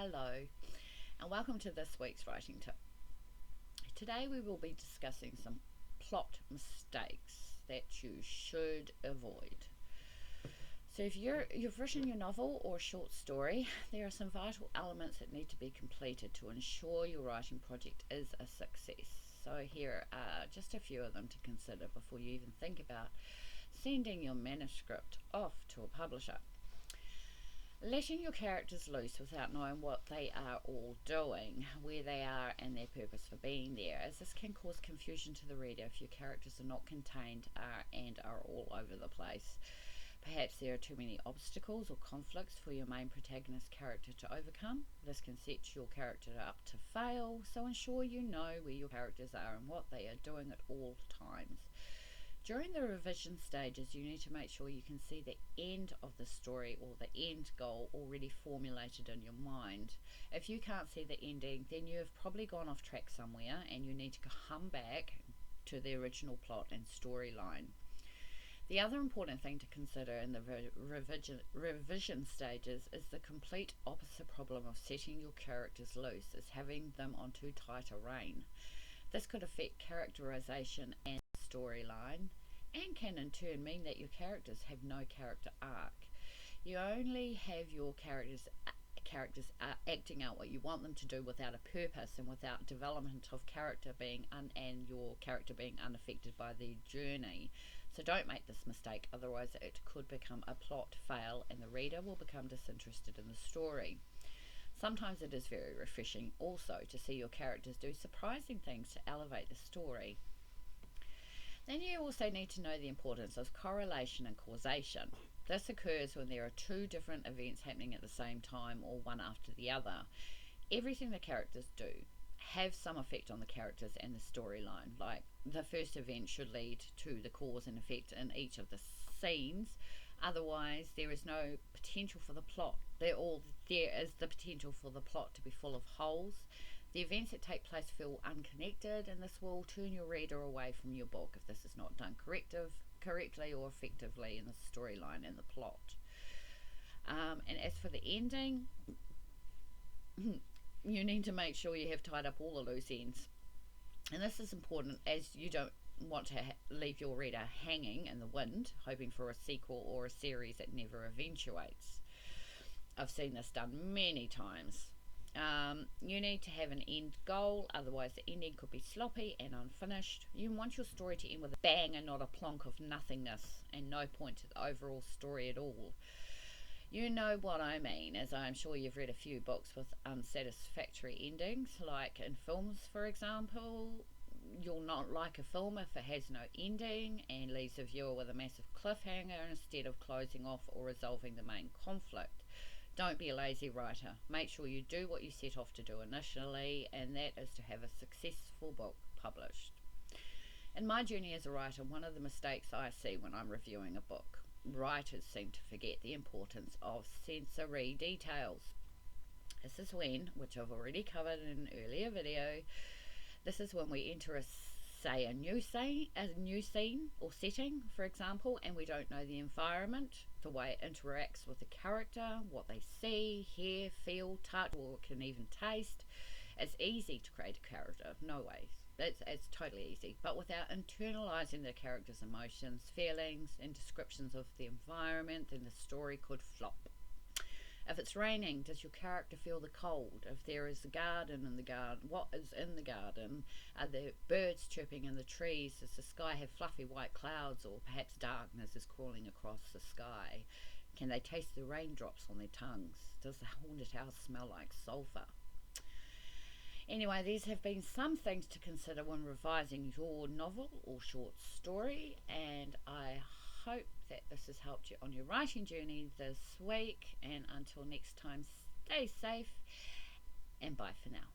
Hello, and welcome to this week's writing tip. Today we will be discussing some plot mistakes that you should avoid. So if you've written your novel or short story, there are some vital elements that need to be completed to ensure your writing project is a success. So here are just a few of them to consider before you even think about sending your manuscript off to a publisher. Letting your characters loose without knowing what they are all doing, where they are, and their purpose for being there, as this can cause confusion to the reader if your characters are not contained and are all over the place. Perhaps there are too many obstacles or conflicts for your main protagonist character to overcome. This can set your character up to fail, so ensure you know where your characters are and what they are doing at all times. During the revision stages, you need to make sure you can see the end of the story or the end goal already formulated in your mind. If you can't see the ending, then you have probably gone off track somewhere and you need to come back to the original plot and storyline. The other important thing to consider in the revision stages is the complete opposite problem of setting your characters loose, is having them on too tight a rein. This could affect characterization and storyline, and can in turn mean that your characters have no character arc. You only have your characters acting out what you want them to do without a purpose and without development of character and your character being unaffected by the journey. So don't make this mistake, otherwise it could become a plot fail and the reader will become disinterested in the story. Sometimes it is very refreshing also to see your characters do surprising things to elevate the story. Then you also need to know the importance of correlation and causation. This occurs when there are two different events happening at the same time or one after the other. Everything the characters do have some effect on the characters and the storyline. Like the first event should lead to the cause and effect in each of the scenes. Otherwise, there is no potential for the plot. There is the potential for the plot to be full of holes. The events that take place feel unconnected, and this will turn your reader away from your book if this is not done correctly or effectively in the storyline and the plot. And as for the ending, you need to make sure you have tied up all the loose ends. And this is important as you don't want to leave your reader hanging in the wind, hoping for a sequel or a series that never eventuates. I've seen this done many times. You need to have an end goal, otherwise the ending could be sloppy and unfinished. You want your story to end with a bang and not a plonk of nothingness and no point to the overall story at all. You know what I mean, as I'm sure you've read a few books with unsatisfactory endings, like in films for example. You'll not like a film if it has no ending and leaves the viewer with a massive cliffhanger instead of closing off or resolving the main conflict. Don't be a lazy writer. Make sure you do what you set off to do initially, and that is to have a successful book published. In my journey as a writer, one of the mistakes I see when I'm reviewing a book, writers seem to forget the importance of sensory details. This is when, which I've already covered in an earlier video, this is when we enter a new scene or setting, for example, and we don't know the environment, the way it interacts with the character, what they see, hear, feel, touch, or can even taste. It's easy to create a character, no ways. It's totally easy, but without internalizing the character's emotions, feelings, and descriptions of the environment, then the story could flop. If it's raining, does your character feel the cold? If there is a garden in the garden, what is in the garden? Are there birds chirping in the trees? Does the sky have fluffy white clouds, or perhaps darkness is crawling across the sky? Can they taste the raindrops on their tongues? Does the haunted house smell like sulphur? Anyway, these have been some things to consider when revising your novel or short story, and I hope that this has helped you on your writing journey this week. And until next time, stay safe and bye for now.